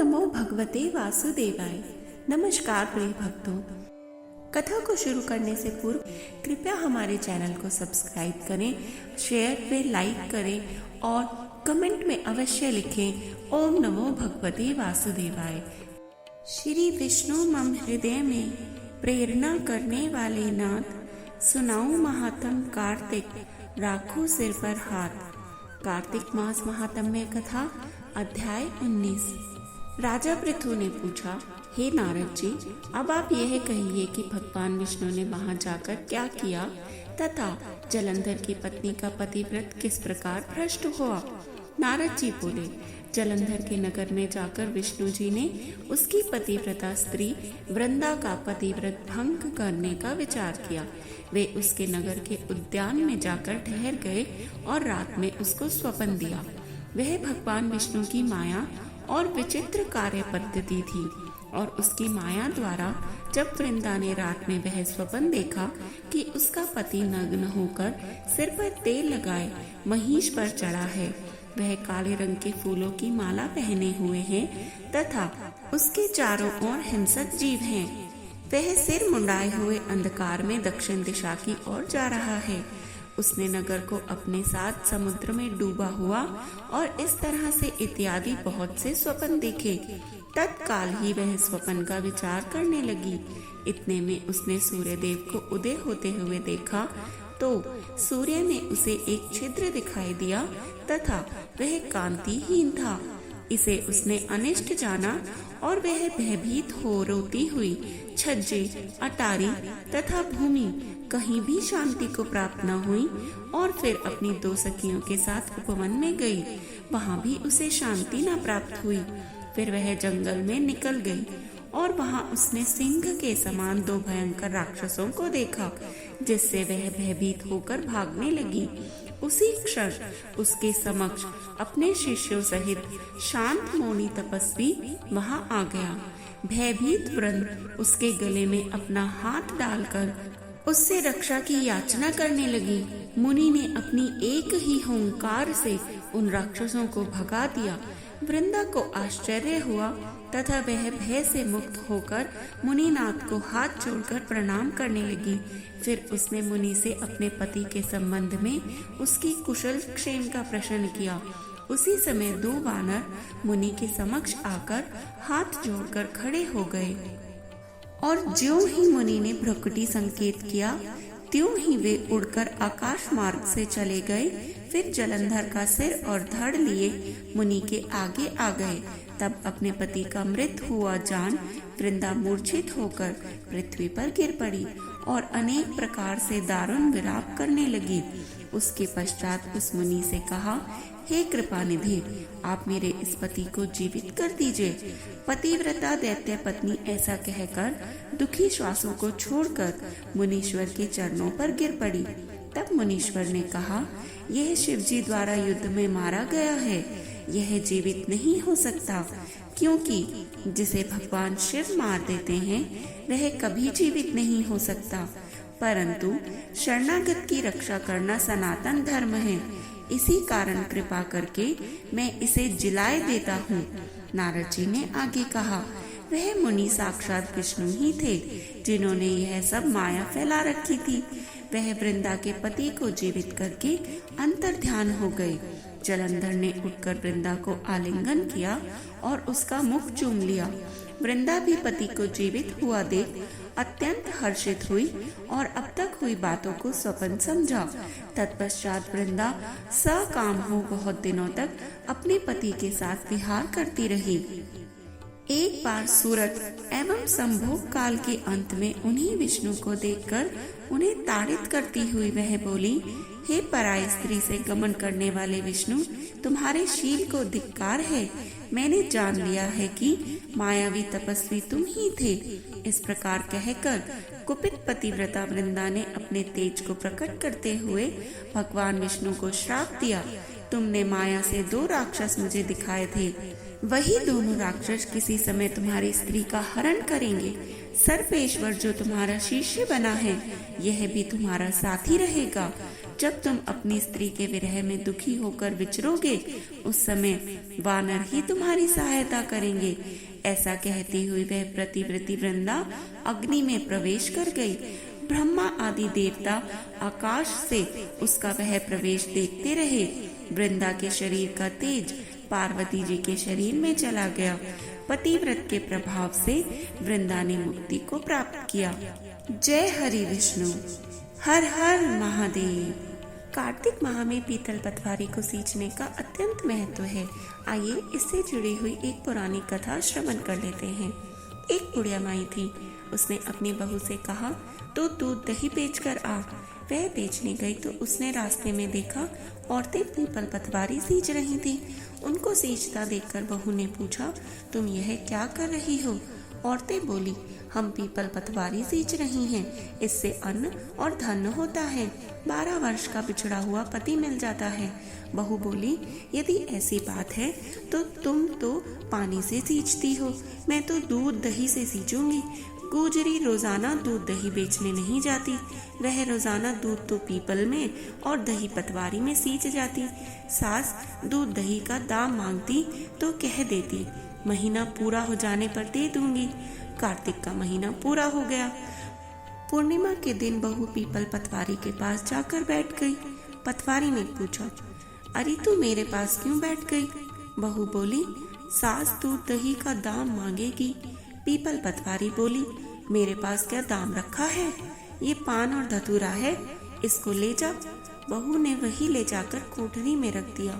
नमो भगवते वासुदेवाय। नमस्कार प्रिय भक्तों, कथा को शुरू करने से पूर्व कृपया हमारे चैनल को सब्सक्राइब करें, शेयर पे लाइक करें और कमेंट में अवश्य लिखें ओम नमो भगवते वासुदेवाय। श्री विष्णु मम हृदय में प्रेरणा करने वाले नाथ, सुनाऊं महात्म कार्तिक, राखो सिर पर हाथ। कार्तिक मास महात्म्य कथा अध्याय 19। राजा पृथु ने पूछा, हे नारद जी, अब आप यह कहिए कि भगवान विष्णु ने वहां जाकर क्या किया तथा जलंधर की पत्नी का पतिव्रत किस प्रकार भ्रष्ट हुआ। नारद जी बोले, जलंधर के नगर में जाकर विष्णु जी ने उसकी पतिव्रता स्त्री वृंदा का पतिव्रत भंग करने का विचार किया। वे उसके नगर के उद्यान में जाकर ठहर गए और रात में उसको स्वप्न दिया। वह भगवान विष्णु की माया और विचित्र कार्य पद्धति थी और उसकी माया द्वारा जब वृंदा ने रात में वह स्वप्न देखा कि उसका पति नग्न होकर सिर पर तेल लगाए महिष पर चढ़ा है, वह काले रंग के फूलों की माला पहने हुए है तथा उसके चारों ओर हिंसक जीव हैं। वह सिर मुंडाए हुए अंधकार में दक्षिण दिशा की ओर जा रहा है। उसने नगर को अपने साथ समुद्र में डूबा हुआ और इस तरह से इत्यादि बहुत से स्वप्न देखे। तत्काल ही वह स्वप्न का विचार करने लगी। इतने में उसने सूर्य देव को उदय होते हुए देखा तो सूर्य में उसे एक छिद्र दिखाई दिया तथा वह कांतिहीन था। इसे उसने अनिष्ट जाना और वह भयभीत हो रोती हुई छज्जे, अटारी तथा भूमि कहीं भी शांति को प्राप्त न हुई और फिर अपनी दो सखियों के साथ उपवन में गई। वहां भी उसे शांति न प्राप्त हुई। फिर वह जंगल में निकल गई और वहां उसने सिंह के समान दो भयंकर राक्षसों को देखा, जिससे वह भयभीत होकर भागने लगी। उसी क्षण उसके समक्ष अपने शिष्यों सहित शांत मौनी तपस्वी वहां आ गया। भयभीत वृंद उसके गले में अपना हाथ डालकर उससे रक्षा की याचना करने लगी। मुनि ने अपनी एक ही हुंकार से उन राक्षसों को भगा दिया। वृंदा को आश्चर्य हुआ तथा वह भय से मुक्त होकर मुनिनाथ को हाथ जोड़कर प्रणाम करने लगी। फिर उसने मुनि से अपने पति के संबंध में उसकी कुशल क्षेम का प्रश्न किया। उसी समय दो वानर मुनि के समक्ष आकर हाथ जोड़कर खड़े हो गए और ज्यों ही मुनि ने भ्रुकुटी संकेत किया त्यों ही वे उड़कर आकाश मार्ग से चले गए। फिर जलंधर का सिर और धड़ लिए मुनि के आगे आ गए। तब अपने पति का मृत हुआ जान वृंदा मूर्छित होकर पृथ्वी पर गिर पड़ी और अनेक प्रकार से दारुण विलाप करने लगी। उसके पश्चात उस मुनि से कहा, हे कृपा निधि, आप मेरे इस पति को जीवित कर दीजिए। पतिव्रता दैत्य पत्नी ऐसा कहकर दुखी श्वासों को छोड़कर मुनीश्वर के चरणों पर गिर पड़ी। तब मुनीश्वर ने कहा, यह शिवजी द्वारा युद्ध में मारा गया है, यह जीवित नहीं हो सकता, क्योंकि जिसे भगवान शिव मार देते हैं वह कभी जीवित नहीं हो सकता। परंतु शरणागत की रक्षा करना सनातन धर्म है, इसी कारण कृपा करके मैं इसे जिलाए देता हूँ। नारद जी ने आगे कहा, वह मुनि साक्षात विष्णु ही थे जिन्होंने यह सब माया फैला रखी थी। वह वृंदा के पति को जीवित करके अंतर ध्यान हो गए। जलंधर ने उठकर वृंदा को आलिंगन किया और उसका मुख चूम लिया। वृंदा भी पति को जीवित हुआ देख अत्यंत हर्षित हुई और अब तक हुई बातों को स्वप्न समझा। तत्पश्चात वृंदा सकाम हो बहुत दिनों तक अपने पति के साथ विहार करती रही। एक बार सूरत एवं संभोग काल के अंत में उन्हीं विष्णु को देखकर उन्हें ताड़ित करती हुई वह बोली, हे पराई स्त्री से गमन करने वाले विष्णु, तुम्हारे शील को धिक्कार है। मैंने जान लिया है कि मायावी तपस्वी तुम ही थे। इस प्रकार कहकर कुपित पतिव्रता वृंदा ने अपने तेज को प्रकट करते हुए भगवान विष्णु को श्राप दिया, तुमने माया से दो राक्षस मुझे दिखाए थे, वही दोनों राक्षस किसी समय तुम्हारी स्त्री का हरण करेंगे। सर्पेश्वर जो तुम्हारा शिष्य बना है, यह भी तुम्हारा साथी रहेगा। जब तुम अपनी स्त्री के विरह में दुखी होकर विचरोगे, उस समय वानर ही तुम्हारी सहायता करेंगे। ऐसा कहती हुई वह प्रतिव्रती वृंदा अग्नि में प्रवेश कर गई। ब्रह्मा आदि देवता आकाश से उसका वह प्रवेश देखते रहे। वृंदा के शरीर का तेज पार्वती जी के शरीर में चला गया। पतिव्रत के प्रभाव से वृंदा ने मुक्ति को प्राप्त किया। जय हरि विष्णु, हर हर महादेव। कार्तिक माह में पीतल पतवारी को सींचने का अत्यंत महत्व है। आइए इससे जुड़ी हुई एक पुरानी कथा श्रवण कर लेते हैं। एक बुढ़िया माई थी। उसने अपनी बहू से कहा, तो दूध दही बेच कर आ। वह बेचने गई तो उसने रास्ते में देखा औरतें पीपल पतवारी सींच रही थी। उनको सींचता देखकर बहू ने पूछा, तुम यह क्या कर रही हो? औरतें बोली, हम पीपल पतवारी सींच रही हैं, इससे अन्न और धन होता है। 12 वर्ष का बिछड़ा हुआ पति मिल जाता है। बहू बोली, यदि ऐसी बात है तो तुम तो पानी से सींचती हो, मैं तो दूध दही से सींचूंगी। गुजरी रोजाना दूध दही बेचने नहीं जाती, वह रोजाना दूध तो पीपल में और दही पतवारी में सींच जाती। सास दूध दही का दाम मांगती तो कह देती, महीना पूरा हो जाने पर दे दूंगी। कार्तिक का महीना पूरा हो गया। पूर्णिमा के दिन बहू पीपल पतवारी के पास जाकर बैठ गई। पतवारी ने पूछा, अरे तू मेरे पास क्यों बैठ गई? बहू बोली, सास दूध दही का दाम मांगेगी। पीपल पतवारी बोली, मेरे पास क्या दाम रखा है? ये पान और धतूरा है, इसको ले जा। बहू ने वही ले जाकर कोठरी में रख दिया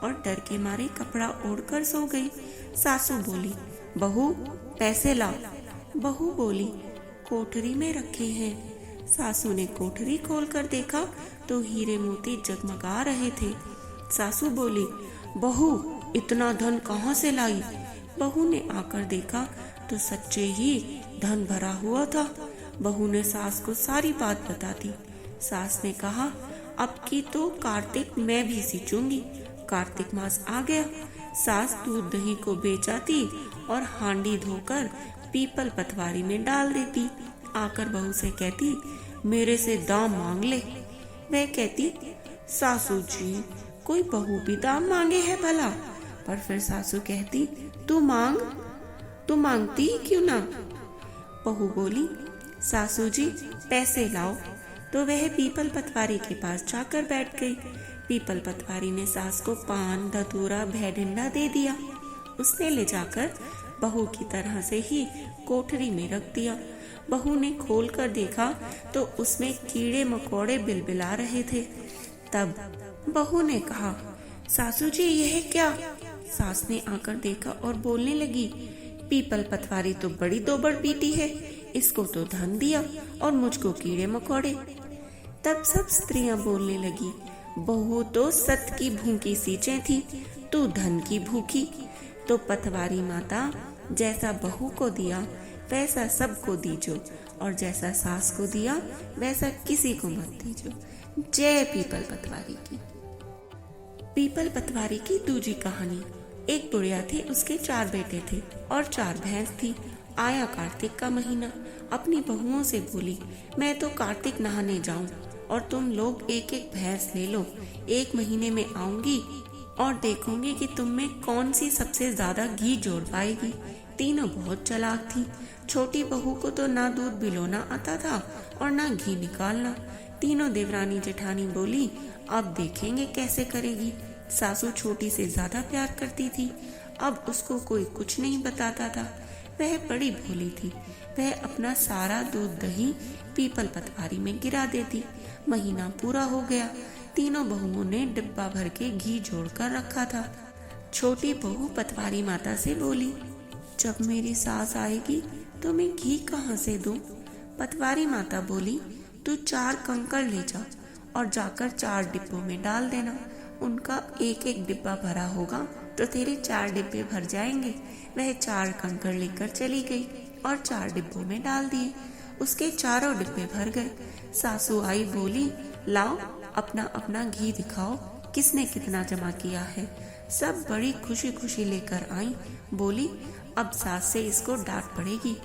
और डर के मारे कपड़ा ओढ़कर सो गई। सासू बोली, बहू पैसे लाओ। बहू बोली, कोठरी में रखे हैं। सासू ने कोठरी खोलकर देखा तो हीरे मोती जगमगा रहे थे। सासू बोली, बहू इतना धन कहाँ से लाई? बहू ने आकर देखा तो सच्चे ही धन भरा हुआ था। बहू ने सास को सारी बात बता दी। सास ने कहा, अब की तो कार्तिक मैं भी सींचूंगी। कार्तिक मास आ गया। सास दूध दही को बेचाती और हांडी धोकर पीपल पतवारी में डाल देती। आकर बहू से कहती, मेरे से दाम मांग ले। वह कहती, सासू जी कोई बहू भी दाम मांगे है भला? पर फिर सासू कहती, तू मांग, तू मांगती ही क्यों ना? बहू बोली, सासू जी पैसे लाओ। तो वह पीपल पतवारी के पास जाकर बैठ गई। पीपल पतवारी ने सास को पान धतूरा भैडिंडा दे दिया। उसने ले जाकर बहू की तरह से ही कोठरी में रख दिया। बहू ने खोल कर देखा तो उसमें कीड़े मकोड़े बिलबिला रहे थे। तब बहू ने कहा, सासू जी यह क्या? सास ने आकर देखा और बोलने लगी, पीपल पतवारी तो बड़ी दोबड़ पीटी है, इसको तो धन दिया और मुझको कीड़े मकोड़े। तब सब स्त्रियां बोलने लगी, बहू तो सत की भूखी सींचे थी, तू धन की भूखी। तो पतवारी माता, जैसा बहू को दिया वैसा सबको दीजो, और जैसा सास को दिया वैसा किसी को मत दीजो। जय पीपल पतवारी की। पीपल पतवारी की दूजी कहानी। एक बुढ़िया थी, उसके 4 बेटे थे और 4 भैंस थी। आया कार्तिक का महीना, अपनी बहुओं से बोली, मैं तो कार्तिक नहाने जाऊं और तुम लोग एक एक भैंस ले लो। 1 महीने में आऊंगी और देखूंगी कि तुम में कौन सी सबसे ज्यादा घी जोड़ पाएगी। तीनों बहुत चालाक थी। छोटी बहू को तो ना दूध बिलोना आता था और ना घी निकालना। तीनों देवरानी जेठानी बोली, अब देखेंगे कैसे करेगी। सासू छोटी से ज्यादा प्यार करती थी, अब उसको कोई कुछ नहीं बताता था। वह बड़ी भोली थी। वह अपना सारा दूध दही पीपल पतवारी में गिरा देती। महीना पूरा हो गया। तीनों बहुओं ने डिब्बा भर के घी जोड़कर रखा था। छोटी बहू पतवारी माता से बोली, जब मेरी सास आएगी तो मैं घी कहाँ से दूं? पतवारी माता बोली, तू 4 कंकड़ ले जा और जाकर 4 डिब्बों में डाल देना। उनका एक एक डिब्बा भरा होगा तो तेरे 4 डिब्बे भर जाएंगे। वह 4 कंकड़ लेकर चली गई और 4 डिब्बों में डाल दिए। उसके चारों डिब्बे भर गए। सासू आई, बोली, लाओ अपना अपना घी दिखाओ, किसने कितना जमा किया है। सब बड़ी खुशी खुशी लेकर आई। बोली, अब सास से इसको डांट पड़ेगी।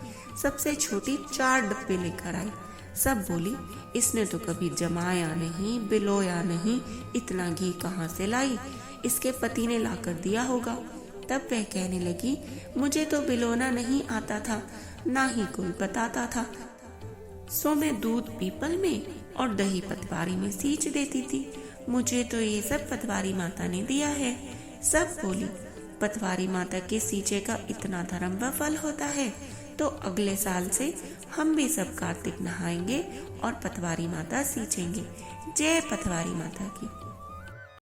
सबसे छोटी 4 डिब्बे लेकर आई। सब बोली, इसने तो कभी जमाया नहीं, बिलोया नहीं, इतना घी कहाँ से लाई? इसके पति ने लाकर दिया होगा। तब वह कहने लगी, मुझे तो बिलोना नहीं आता था, ना ही कोई बताता था, सो मैं दूध पीपल में और दही पतवारी में सींच देती थी। मुझे तो ये सब पतवारी माता ने दिया है। सब बोली, पतवारी माता के सींचे का इतना धर्म व फल होता है, तो अगले साल से हम भी सब कार्तिक नहाएंगे और पतवारी माता सींचेंगे। जय पतवारी माता की।